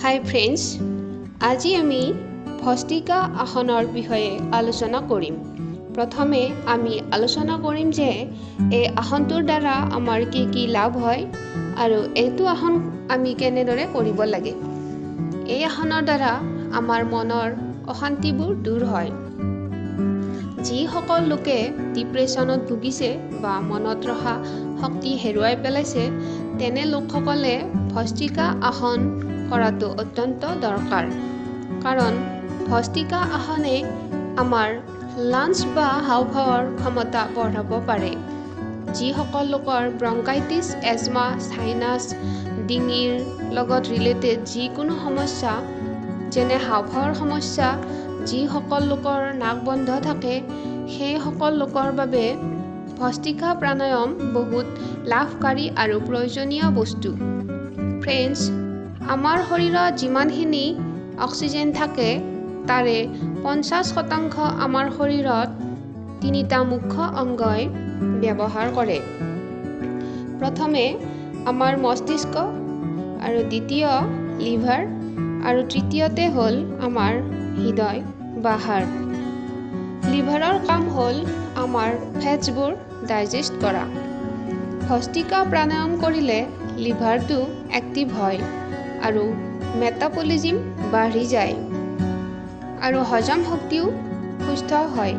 হাই friends, আজি আমি ভস্ত্ৰিকা আসনৰ বিষয়ে আলোচনা কৰিম। প্ৰথমে আমি আলোচনা কৰিম যে এই আসনটোৰ দ্বাৰা আমাৰ কি লাভ হয় আৰু এইটো আসন আমি কেনেদৰে কৰিব লাগে। এই আসনৰ দ্বাৰা আমাৰ মনৰ অশান্তিবোৰ দূৰ হয়। যিসকল লোকে ডিপ্ৰেশ্যনত ভুগিছে বা মনত ৰখা শক্তি হেৰুৱাই পেলাইছে, তেনে লোকসকলে ভস্ত্ৰিকা আসন কৰাটো অত্যন্ত দৰকাৰ। কাৰণ ভস্ত্ৰিকা আসনে আমাৰ লাঞ্চ বা হাওঁফাওঁৰ ক্ষমতা বঢ়াব পাৰে। যিসকল লোকৰ ব্ৰংকাইটিছ, এজমা, সাইনাছ, ডিঙিৰ লগত ৰিলেটেড যিকোনো সমস্যা যেনে হাওঁফাওঁৰ সমস্যা, যিসকল লোকৰ নাক বন্ধ থাকে, সেইসকল লোকৰ বাবে ভস্ত্ৰিকা প্ৰাণায়াম বহুত লাভকাৰী আৰু প্ৰয়োজনীয় বস্তু। ফ্ৰেণ্ডছ, আমাৰ শৰীৰত যিমানখিনি অক্সিজেন থাকে তাৰে 50% আমাৰ শৰীৰত 3টা মুখ্য অংগই ব্যৱহাৰ কৰে। প্ৰথমে আমাৰ মস্তিষ্ক, আৰু দ্বিতীয় লিভাৰ, আৰু তৃতীয়তে হ'ল আমাৰ হৃদয় বা হাৰ্ট। লিভাৰৰ কাম হ'ল আমাৰ ফেটছবোৰ ডাইজেষ্ট কৰা। ভস্ত্ৰিকা প্ৰাণায়াম কৰিলে লিভাৰটো এক্টিভ হয় আৰু মেটাবলিজিম বাঢ়ি যায় আৰু হজম শক্তিও সুস্থ হয়।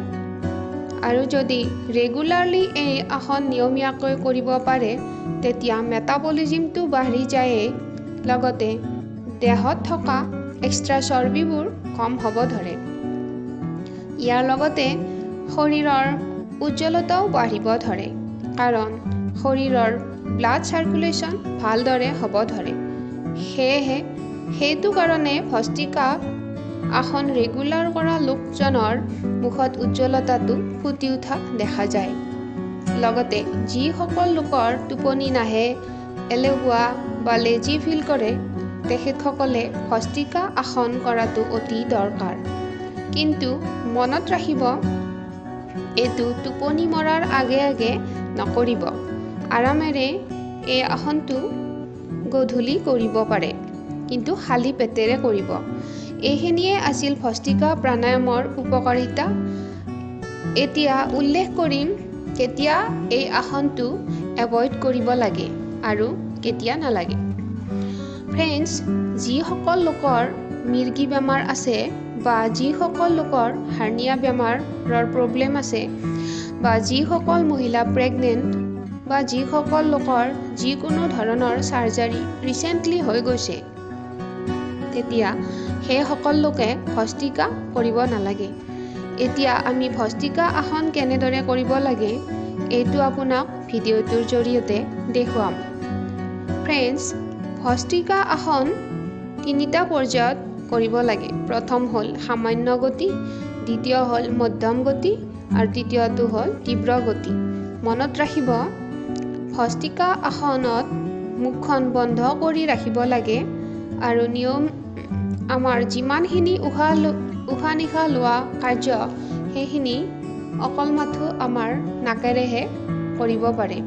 আৰু যদি ৰেগুলাৰলি এই আসন নিয়মীয়াকৈ কৰিব পাৰে, তেতিয়া মেটাবলিজিমটো বাঢ়ি যায়েই, লগতে দেহত থকা এক্সট্ৰা চৰ্বিবোৰ কম হ'ব ধৰে। ইয়াৰ লগতে শৰীৰৰ উজ্জ্বলতাও বাঢ়িব ধৰে, কাৰণ শৰীৰৰ ব্লাড চাৰ্কুলেশ্যন ভালদৰে হ'ব ধৰে। সেয়েহে সেইটো কাৰণে ভস্ত্ৰিকা আসন ৰেগুলাৰ কৰা লোকজনৰ মুখত উজ্জ্বলতাটো ফুটি উঠা দেখা যায়। লগতে যিসকল লোকৰ টোপনি নাহে, এলেহুৱা বা লেজি ফিল কৰে, তেখেতসকলে ভস্ত্ৰিকা আসন কৰাটো অতি দৰকাৰ। কিন্তু মনত ৰাখিব, এইটো টোপনি মৰাৰ আগে নকৰিব। আৰামেৰে এই আসনটো গধূলি কৰিব পাৰে, কিন্তু খালী পেটেৰে কৰিব। এইখিনিয়ে আছিল ভস্ত্ৰিকা প্ৰাণায়ামৰ উপকাৰিতা। এতিয়া উল্লেখ কৰিম কেতিয়া এই আসনটো এভইড কৰিব লাগে আৰু কেতিয়া নালাগে। ফ্ৰেণ্ডছ, যিসকল লোকৰ মিৰ্গী বেমাৰ আছে বা যিসকল লোকৰ হাৰ্নিয়া বেমাৰৰ প্ৰব্লেম আছে, বা যিসকল মহিলা প্ৰেগনেণ্ট, বা যিসকল লোকৰ যিকোনো ধৰণৰ চাৰ্জাৰী ৰিচেণ্টলি হৈ গৈছে, তেতিয়া সেইসকল লোকে ভস্ত্ৰিকা কৰিব নালাগে। এতিয়া আমি ভস্ত্ৰিকা আসন কেনেদৰে কৰিব লাগে এইটো আপোনাক ভিডিঅ'টোৰ জৰিয়তে দেখুৱাম। ফ্ৰেণ্ডছ, ভস্ত্ৰিকা আসন 3টা পৰ্যায়ত কৰিব লাগে। প্ৰথম হ'ল সামান্য গতি, দ্বিতীয় হ'ল মধ্যম গতি, আৰু তৃতীয়টো হ'ল তীব্ৰ গতি। মনত ৰাখিব, ভস্ত্ৰিকা আসনত মুখখন বন্ধ কৰি ৰাখিব লাগে আৰু আমাৰ যিমানখিনি উশাহ নিশাহ লোৱা কাৰ্য, সেইখিনি অকল মাথো আমাৰ নাকেৰেহে কৰিব পাৰে।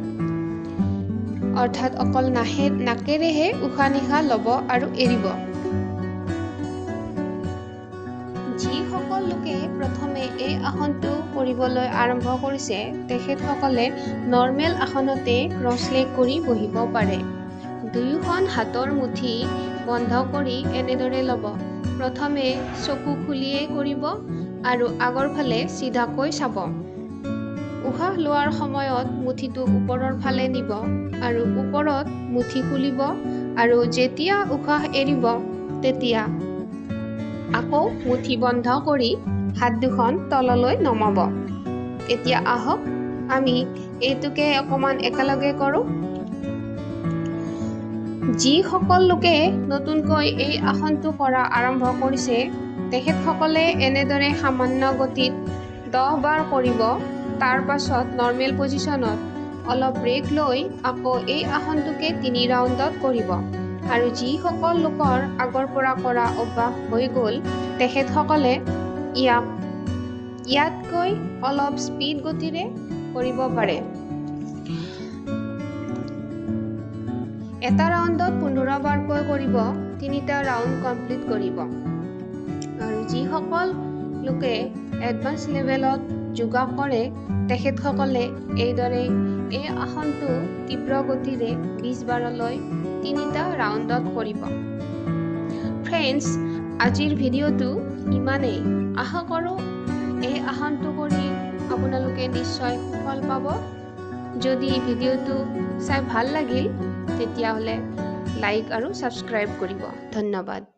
অৰ্থাৎ অকল নাকেৰেহে উশাহ নিশাহ ল'ব আৰু এৰিব। যিসকল লোকে প্ৰথমে এই আসনটো কৰিবলৈ আৰম্ভ কৰিছে, তেখেতসকলে নৰ্মেল আসনতে ক্ৰছ লেগ কৰি বহিব পাৰে। দুয়োখন হাতৰ মুঠি বন্ধ কৰি এনেদৰে ল'ব। প্ৰথমে চকু খুলিয়েই কৰিব আৰু আগৰ ফালে চিধাকৈ চাব। উশাহ লোৱাৰ সময়ত মুঠিটো ওপৰৰ ফালে নিব আৰু ওপৰত মুঠি খুলিব, আৰু যেতিয়া উশাহ এৰিব তেতিয়া আকৌ মুঠি বন্ধ কৰি হাত দুখন তললৈ নমাব। এতিয়া আহক আমি এইটোকে অকণমান একেলগে কৰোঁ। যিসকল লোকে নতুনকৈ এই আসনটো কৰা আৰম্ভ কৰিছে, তেখেতসকলে এনেদৰে সামান্য গতিত 10 বাৰ কৰিব। তাৰ পাছত নৰ্মেল পজিশ্যনত অলপ ব্ৰেক লৈ আকৌ এই আসনটোকে 3 ৰাউণ্ডত কৰিব। আৰু যিসকল লোকৰ আগৰ পৰা কৰা অভ্যাস হৈ গ'ল, তেখেতসকলে ইয়াতকৈ অলপ স্পীড গতিৰে কৰিব পাৰে। এটা ৰাউণ্ডত 15 বাৰকৈ কৰিব। তিনিটা ৰাউণ্ড কমপ্লিট কৰিব। আৰু যিসকল লোকে এডভান্স লেভেলত যোগা কৰে তেখেতসকলে এইদৰে এই আসনটো তীব্ৰ গতিৰে 20 বাৰলৈ তিনিটা ৰাউণ্ডত কৰিব। ফ্ৰেণ্ডছ, আজিৰ ভিডিঅ'টো ইমানেই। আশা কৰোঁ এই আসনটো কৰি আপোনালোকে নিশ্চয় সুফল পাব। যদি ভিডিঅ'টো চাই ভাল লাগিল তেতিয়াহ'লে লাইক আৰু ছাবস্ক্ৰাইব কৰিব। ধন্যবাদ।